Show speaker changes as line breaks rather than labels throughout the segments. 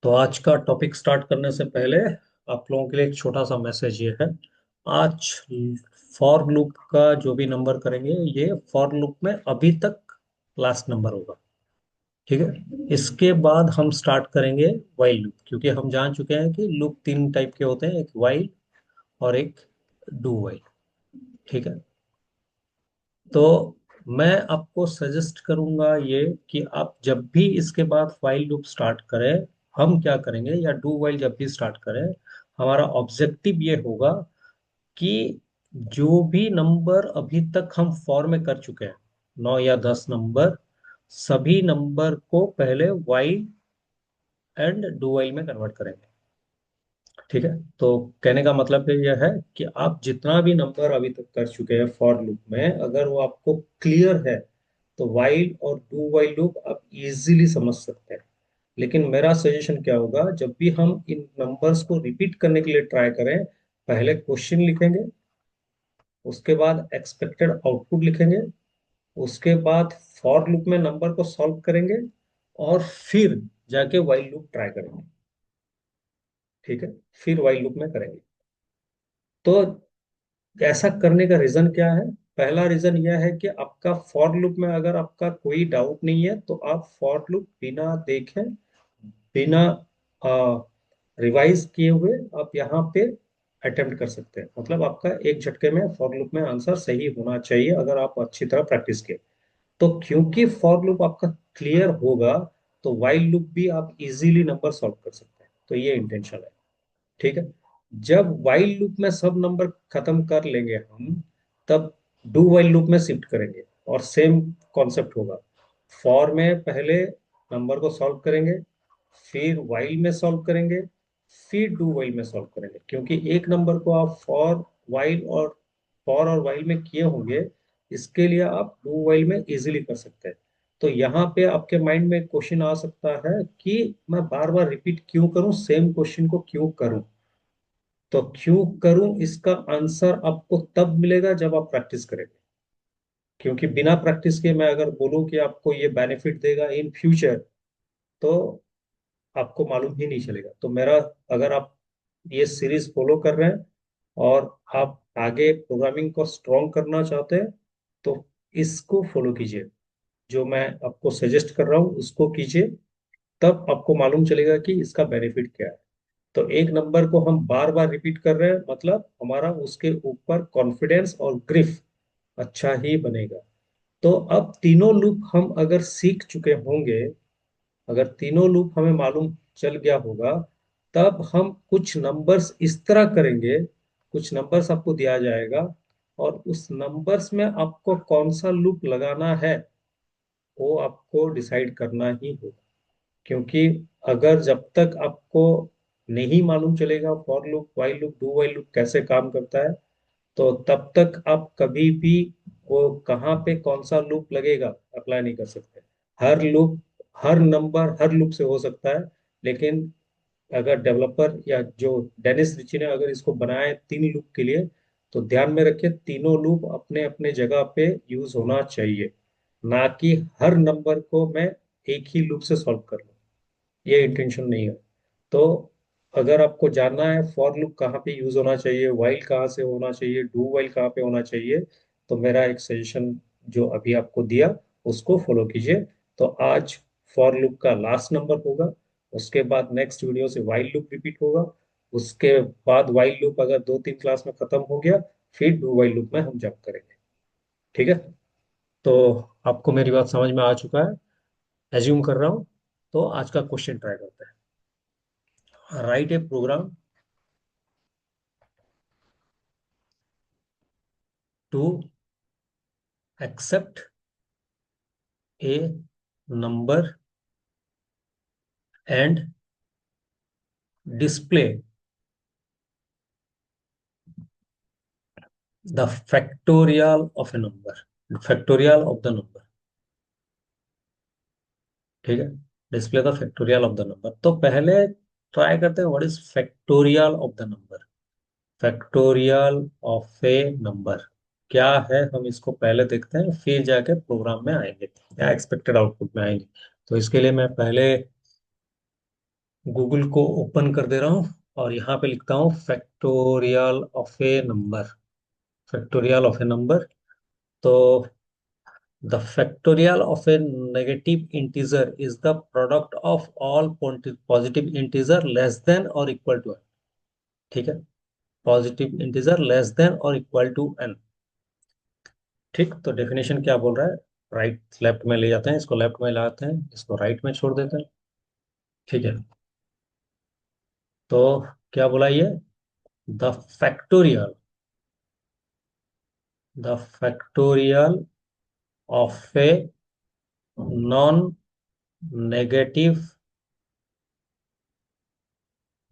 तो आज का टॉपिक स्टार्ट करने से पहले आप लोगों के लिए एक छोटा सा मैसेज ये है। आज फॉर लूप का जो भी नंबर करेंगे ये फॉर लूप में अभी तक लास्ट नंबर होगा। ठीक है, इसके बाद हम स्टार्ट करेंगे वाइल लूप, क्योंकि हम जान चुके हैं कि लूप तीन टाइप के होते हैं, एक वाइल और एक डू वाइल। ठीक है, तो मैं आपको सजेस्ट करूंगा ये कि आप जब भी इसके बाद while लूप स्टार्ट करें, हम क्या करेंगे या डू while जब भी स्टार्ट करें, हमारा ऑब्जेक्टिव ये होगा कि जो भी नंबर अभी तक हम फॉर में कर चुके हैं, 9 या 10 नंबर, सभी नंबर को पहले while एंड डू while में कन्वर्ट करेंगे। ठीक है, तो कहने का मतलब यह है कि आप जितना भी नंबर अभी तक कर चुके हैं फॉर लूप में, अगर वो आपको क्लियर है तो वाइल और डू वाइल लूप आप इजीली समझ सकते हैं। लेकिन मेरा सजेशन क्या होगा, जब भी हम इन नंबर्स को रिपीट करने के लिए ट्राई करें, पहले क्वेश्चन लिखेंगे, उसके बाद एक्सपेक्टेड आउटपुट लिखेंगे, उसके बाद फॉर लूप में नंबर को सॉल्व करेंगे और फिर जाके वाइल लूप ट्राई करेंगे। ठीक है, फिर वाइल लूप में करेंगे। तो ऐसा करने का रीजन क्या है? पहला रीजन यह है कि आपका फॉर लूप में अगर आपका कोई डाउट नहीं है तो आप फॉर लूप बिना देखे, बिना रिवाइज किए हुए आप यहाँ पे अटेम्प्ट कर सकते हैं। मतलब आपका एक झटके में फॉर लूप में आंसर सही होना चाहिए अगर आप अच्छी तरह प्रैक्टिस किए। तो क्योंकि फॉर लूप आपका क्लियर होगा, तो वाइल लूप भी आप इजीली नंबर सॉल्व कर सकते हैं। तो ये इंटेंशन है। ठीक है, जब वाइल लूप में सब नंबर खत्म कर लेंगे हम, तब डू वाइल लूप में शिफ्ट करेंगे और सेम कॉन्सेप्ट होगा। फॉर में पहले नंबर को सॉल्व करेंगे, फिर वाइल में सॉल्व करेंगे, फिर डू वाइल में सॉल्व करेंगे। क्योंकि एक नंबर को आप फॉर और वाइल में किए होंगे, इसके लिए आप डू वाइल में इजीली कर सकते हैं। तो यहाँ पे आपके माइंड में क्वेश्चन आ सकता है कि मैं बार बार रिपीट क्यों करूं, सेम क्वेश्चन को क्यों करूं। तो क्यों करूं, इसका आंसर आपको तब मिलेगा जब आप प्रैक्टिस करेंगे। क्योंकि बिना प्रैक्टिस के मैं अगर बोलूं कि आपको ये बेनिफिट देगा इन फ्यूचर, तो आपको मालूम ही नहीं चलेगा। तो मेरा, अगर आप ये सीरीज फॉलो कर रहे हैं और आप आगे प्रोग्रामिंग को स्ट्रॉन्ग करना चाहते हैं, तो इसको फॉलो कीजिए। जो मैं आपको सजेस्ट कर रहा हूँ उसको कीजिए, तब आपको मालूम चलेगा कि इसका बेनिफिट क्या है। तो एक नंबर को हम बार बार रिपीट कर रहे हैं, मतलब हमारा उसके ऊपर कॉन्फिडेंस और ग्रिफ अच्छा ही बनेगा। तो अब तीनों लूप हम अगर सीख चुके होंगे, अगर तीनों लूप हमें मालूम चल गया होगा, तब हम कुछ नंबर्स इस तरह करेंगे, कुछ नंबर्स आपको दिया जाएगा और उस नंबर्स में आपको कौन सा लूप लगाना है वो आपको डिसाइड करना ही होगा। क्योंकि अगर जब तक आपको नहीं मालूम चलेगा for loop, while loop, do while loop कैसे काम करता है, तो तब तक आप कभी भी वो कहाँ पे कौन सा लूप लगेगा अप्लाई नहीं कर सकते। हर लूप, हर नंबर हर लूप से हो सकता है। लेकिन अगर डेवलपर या जो डेनिस रिची ने अगर इसको बनाया है तीन लूप के लिए, तो ध्यान में रखिए तीनों लूप अपने अपने जगह पे यूज होना चाहिए, ना कि हर नंबर को मैं एक ही लूप से सॉल्व कर लूं। ये इंटेंशन नहीं है। तो अगर आपको जानना है फॉर लूप कहाँ पे यूज होना चाहिए, वाइल कहाँ से होना चाहिए, डू वाइल कहाँ पे होना चाहिए, तो मेरा एक सजेशन जो अभी आपको दिया उसको फॉलो कीजिए। तो आज फॉर लूप का लास्ट नंबर होगा, उसके बाद नेक्स्ट वीडियो से वाइल लूप रिपीट होगा, उसके बाद वाइल लूप अगर 2-3 क्लास में खत्म हो गया, फिर डू वाइल लूप में हम जंप करेंगे। ठीक है, तो आपको मेरी बात समझ में आ चुका है, एज्यूम कर रहा हूँ। तो आज का क्वेश्चन ट्राई करते हैं। Write a program to accept a number and display the factorial of a number, factorial of the number। ठीक है, display the factorial of the number. तो पहले ट्राई करते हैं what is factorial of the number. Factorial of a number क्या है, हम इसको पहले देखते हैं, फिर जाके प्रोग्राम में आएंगे या एक्सपेक्टेड आउटपुट में आएंगे। तो इसके लिए मैं पहले गूगल को ओपन कर दे रहा हूँ और यहाँ पे लिखता हूँ factorial of a number. Factorial of a number. तो the factorial of a negative integer is the product of all positive integer less than और इक्वल टू एन। ठीक है। पॉजिटिव इंटीजर लेस देन और इक्वल टू एन। ठीक, तो definition क्या बोल रहा है? राइट लेफ्ट में ले जाते हैं, इसको लेफ्ट में लाते हैं, इसको राइट में छोड़ देते हैं। ठीक है। तो क्या बोला ये? The factorial, the factorial of a non negative,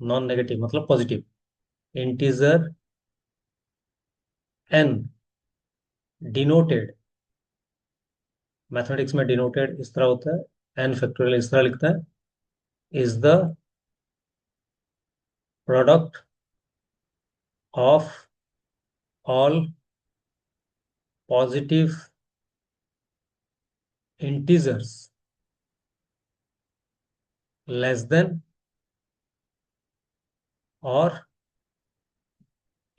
non negative मतलब positive integer n denoted, mathematics में डिनोटेड इस तरह होता है, एन फैक्टोरियल इस तरह लिखता है, is the product of all positive integers less than और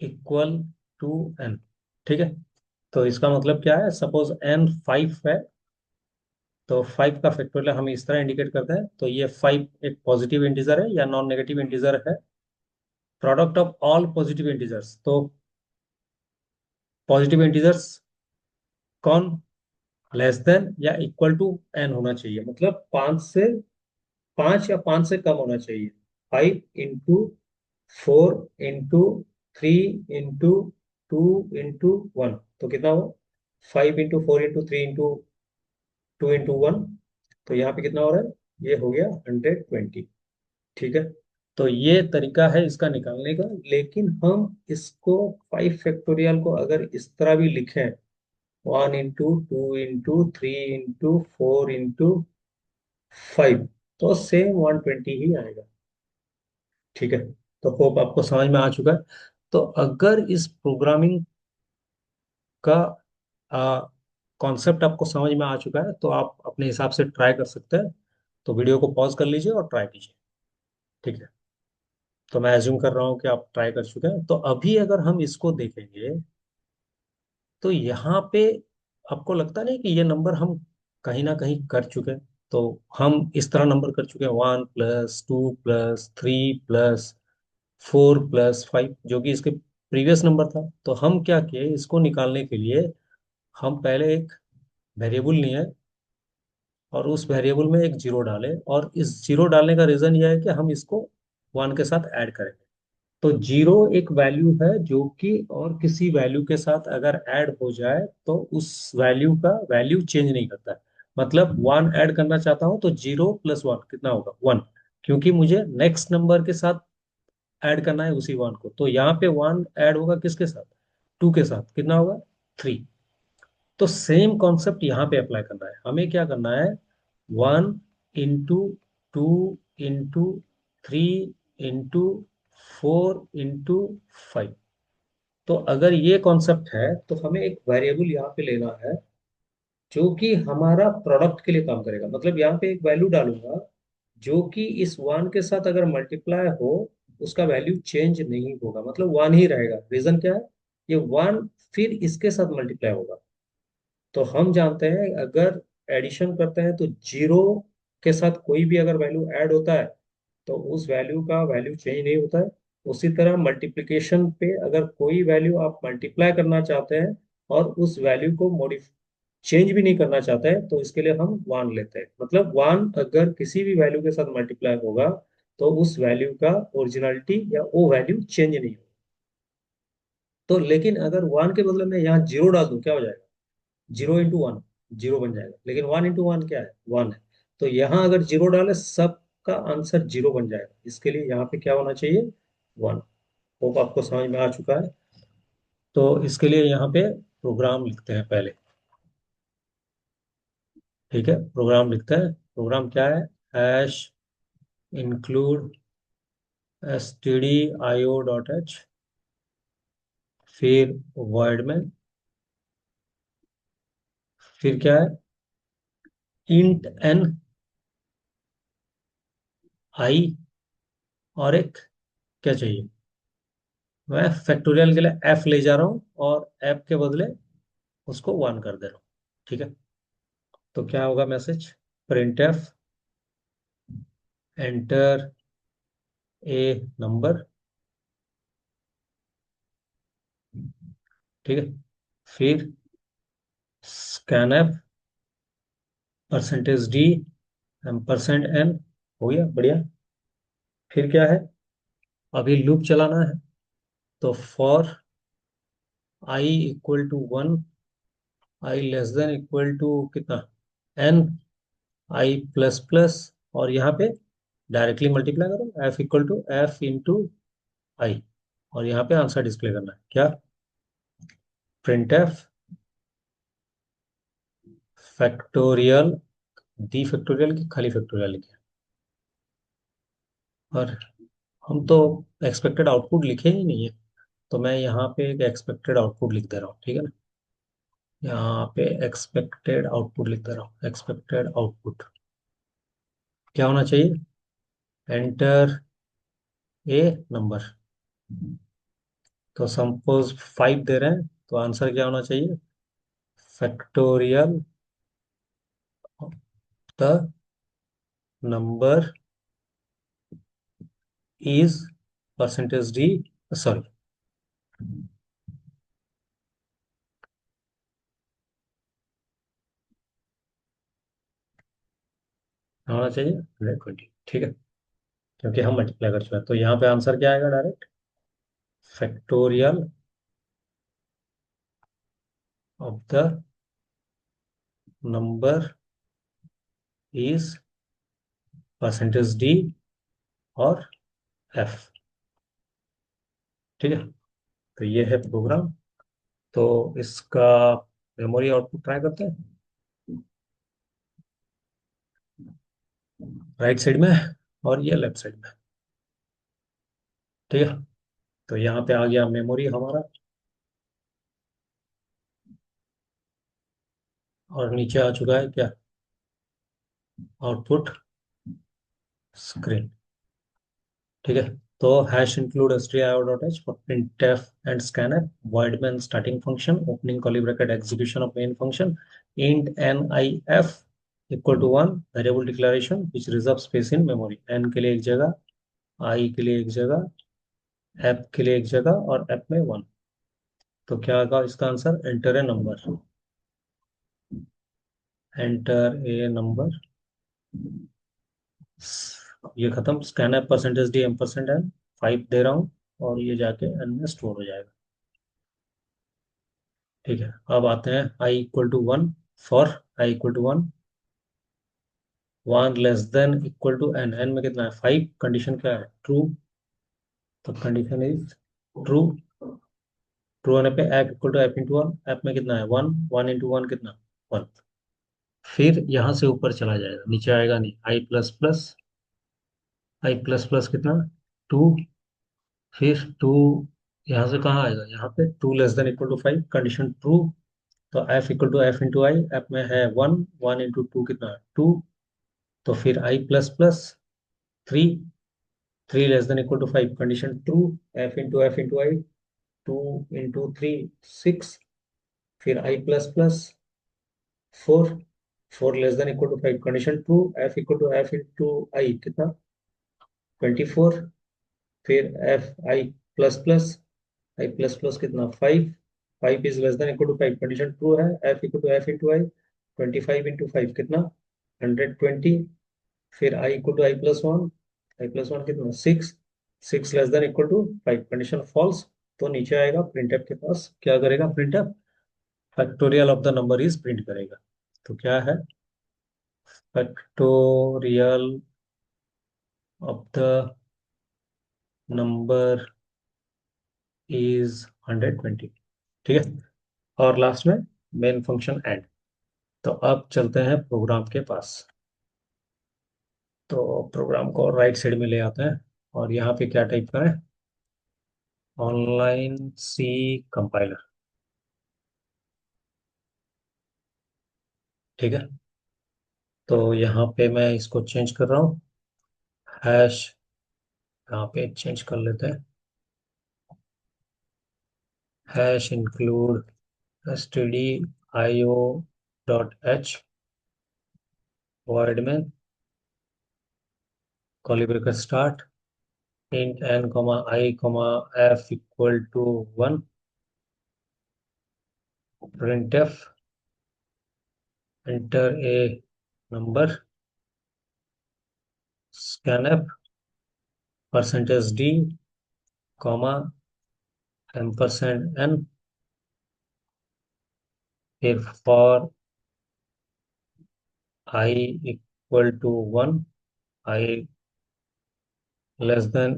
इक्वल टू एन। ठीक है। तो इसका मतलब क्या है? सपोज एन 5 है, तो 5 का फैक्टोरियल हम इस तरह इंडिकेट करते हैं, तो ये 5 एक पॉजिटिव इंटीजर है या नॉन नेगेटिव इंटीजर है, product of all positive integers. तो पॉजिटिव इंटीजर्स कौन? लेस देन या इक्वल टू एन होना चाहिए, मतलब 5 या 5 से कम होना चाहिए। 5 इंटू 4 इंटू 3 इंटू 2 इंटू 1, तो कितना हो? 5 इंटू 4 इंटू 3 इंटू 2 इंटू 1। तो यहाँ पे कितना हो रहा है? ये हो गया 120। ठीक है। तो ये तरीका है इसका निकालने का, लेकिन हम इसको 5 फैक्टोरियल को अगर इस तरह भी लिखें, 1 इंटू 2 इंटू 3 इंटू 4 इंटू 5, तो सेम 120 ही आएगा। ठीक है। तो होप आपको समझ में आ चुका है। तो अगर इस प्रोग्रामिंग का कॉन्सेप्ट आपको समझ में आ चुका है, तो आप अपने हिसाब से ट्राई कर सकते हैं। तो वीडियो को पॉज कर लीजिए और ट्राई कीजिए। ठीक है। तो मैं एज्यूम कर रहा हूँ कि आप ट्राई कर चुके हैं। तो अभी अगर हम इसको देखेंगे, तो यहाँ पे आपको लगता नहीं कि ये नंबर हम कहीं ना कहीं कर चुके हैं? तो हम इस तरह नंबर कर चुके हैं, 1 + 2 + 3 + 4 + 5, जो कि इसके प्रीवियस नंबर था। तो हम क्या किए, इसको निकालने के लिए हम पहले एक वेरिएबल लिए और उस वेरिएबल में एक जीरो डाले, और इस जीरो डालने का रीजन यह है कि हम इसको 1 के साथ ऐड करेंगे। तो जीरो एक वैल्यू है जो कि और किसी वैल्यू के साथ अगर ऐड हो जाए तो उस वैल्यू का वैल्यू चेंज नहीं करता है। मतलब 1 ऐड करना चाहता हूं तो 0 + 1 कितना होगा? 1, क्योंकि मुझे नेक्स्ट नंबर के साथ ऐड करना है उसी 1 को। तो यहाँ पे 1 ऐड होगा किसके साथ? 2 के साथ, कितना होगा? 3। तो सेम कॉन्सेप्ट यहाँ पे अप्लाई करना है। हमें क्या करना है? 1 इंटू 2 इंटू 3 इंटू 4 इंटू 5। तो अगर ये कॉन्सेप्ट है, तो हमें एक वेरिएबल यहाँ पे लेना है जो कि हमारा प्रोडक्ट के लिए काम करेगा। मतलब यहाँ पे एक वैल्यू डालूंगा जो कि इस 1 के साथ अगर मल्टीप्लाई हो, उसका वैल्यू चेंज नहीं होगा, मतलब 1 ही रहेगा। रीजन क्या है? ये 1 फिर इसके साथ मल्टीप्लाई होगा। तो हम जानते हैं अगर एडिशन करते हैं तो जीरो के साथ कोई भी अगर वैल्यू ऐड होता है तो उस वैल्यू का वैल्यू चेंज नहीं होता है। उसी तरह मल्टीप्लिकेशन पे अगर कोई वैल्यू आप मल्टीप्लाई करना चाहते हैं और उस वैल्यू को मॉडिफ चेंज भी नहीं करना चाहते हैं, तो इसके लिए हम 1 लेते हैं। मतलब 1 अगर किसी भी वैल्यू के साथ मल्टीप्लाई होगा तो उस वैल्यू का ओरिजिनलिटी या वो वैल्यू चेंज नहीं होगा। तो लेकिन अगर 1 के बदले में यहाँ जीरो डाल दूं, क्या हो जाएगा? 0 इंटू 1 जीरो बन जाएगा, लेकिन 1 इंटू 1 क्या है? 1 है। तो यहाँ अगर जीरो डाले सबका आंसर जीरो बन जाएगा। इसके लिए यहाँ पे क्या होना चाहिए? 1। होप आपको समझ में आ चुका है। तो इसके लिए यहाँ पे प्रोग्राम लिखते हैं पहले। ठीक है, प्रोग्राम लिखते हैं। प्रोग्राम क्या है? हैश इंक्लूड stdio.h, फिर वर्ड में, फिर क्या है? इंट एन आई और एक क्या चाहिए, मैं फैक्टोरियल के लिए एफ ले जा रहा हूँ और एफ के बदले उसको वन कर दे रहा हूँ। ठीक है, तो क्या होगा message, print F enter a number. ठीक है, फिर scan F percentage D percent N. हो गया, बढ़िया। फिर क्या है, अभी लूप चलाना है। तो for i equal to one, i less than equal to कितना, एन, आई प्लस प्लस, और यहाँ पे डायरेक्टली मल्टीप्लाई करो, f equal to f into i, और यहाँ पे आंसर डिस्प्ले करना है क्या, print f factorial, the factorial की खाली फैक्टोरियल लिखे, और हम तो एक्सपेक्टेड आउटपुट लिखे ही नहीं है, तो मैं यहाँ पे एक एक्सपेक्टेड आउटपुट लिख दे रहा हूँ। ठीक है ना, यहाँ पे एक्सपेक्टेड आउटपुट लिख दे रहा हूँ, एक्सपेक्टेड आउटपुट क्या होना चाहिए, एंटर ए नंबर। तो सपोज 5 दे रहे हैं, तो आंसर क्या होना चाहिए, factorial the number is percentage D, sorry, होना चाहिए 120। ठीक है, क्योंकि हम मल्टीप्लाई कर चुके हैं, तो यहाँ पे आंसर क्या आएगा, direct factorial of the number is percentage d और एफ। ठीक है, तो ये है प्रोग्राम। तो इसका मेमोरी आउटपुट ट्राई करते हैं, राइट साइड में और ये लेफ्ट साइड में। ठीक है, तो यहाँ पे आ गया मेमोरी हमारा, और नीचे आ चुका है क्या, आउटपुट स्क्रीन। ठीक है, तो hash include stdio.h for printf and scanf, void main starting function, opening curly bracket, execution of main function, int nif equal to 1 variable declaration which reserves space in memory, n के लिए एक जगह, i के लिए एक जगह, f के लिए एक जगह, और f में 1। तो क्या आएगा इसका answer, enter a number, enter a number, ये खत्म, scan F percentage D M percent N, 5 दे रहा हूँ, और ये जाके एन में स्टोर हो जाएगा। ठीक है, अब आते हैं i equal to one, for i equal to one, one less than equal to n, n में कितना है 5, कंडीशन क्या है, ट्रू, तो कंडीशन इज ट्रू। ट्रू होने पे f equal to f into one, f में कितना है वन, वन इंटू वन कितना, वन। फिर यहाँ से ऊपर चला जाएगा, नीचे आएगा नहीं, i plus plus, i plus plus कितना, टू, फिर टू, यहाँ से कहाँ आएगा, यहाँ पे two less than equal to five, condition true. तो f equal to f into i, f में है वन, वन इंटू टू कितना, टू, तो फिर i plus plus three, three less than equal to five, condition true, f into i, two into three, six, फिर i plus plus four, four less than equal to five, condition true, f into i कितना, 24, फिर f i plus plus, i plus plus कितना, five, five is less than equal to five, condition true है, f equal to f into i, 25 into five कितना, 120, फिर आई equal to i plus one, i plus one कितना, six, six less than equal to five, condition false. तो नीचे आएगा printf के पास, क्या करेगा printf, factorial of the number is print करेगा। तो क्या है, factorial of the number is 120। ठीक है, और लास्ट में मेन फंक्शन एंड। तो अब चलते हैं प्रोग्राम के पास। तो प्रोग्राम को राइट साइड में ले आते हैं, और यहाँ पे क्या टाइप करें, ऑनलाइन सी कंपाइलर। ठीक है, तो यहाँ पे मैं इसको चेंज कर रहा हूँ, हैश यहाँ पे चेंज कर लेते हैं, hash include stdio dot h word में curly bracket start int n comma I comma f equal to 1 printf enter a number scanf percentage d comma ampersand n फिर for I equal to 1 I less than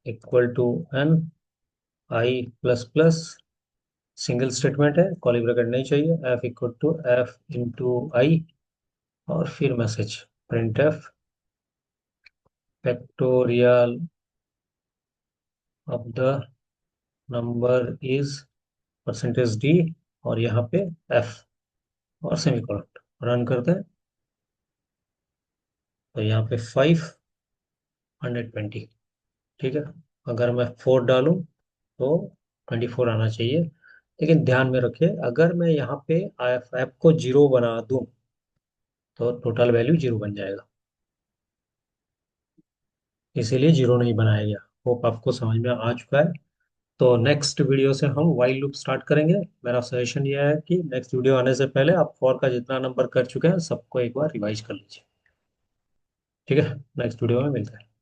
equal to n I plus plus single statement है, curly bracket नहीं चाहिए, f equal to f into i और फिर message print f factorial of the number is percentage d और यहाँ पे f और semicolon run करते हैं। तो यहाँ पे 520, ठीक है। अगर मैं 4 डालूं तो 24 आना चाहिए, लेकिन ध्यान में रखिए अगर मैं यहाँ पे एफ को जीरो बना दूं तो टोटल वैल्यू जीरो बन जाएगा, इसीलिए जीरो नहीं बनाया गया। होप आपको समझ में आ चुका है। तो नेक्स्ट वीडियो से हम वाइल लूप स्टार्ट करेंगे। मेरा सजेशन यह है कि नेक्स्ट वीडियो आने से पहले आप फॉर का जितना नंबर कर चुके हैं सबको एक बार रिवाइज कर लीजिए, ठीक है। नेक्स्ट वीडियो में मिलते हैं।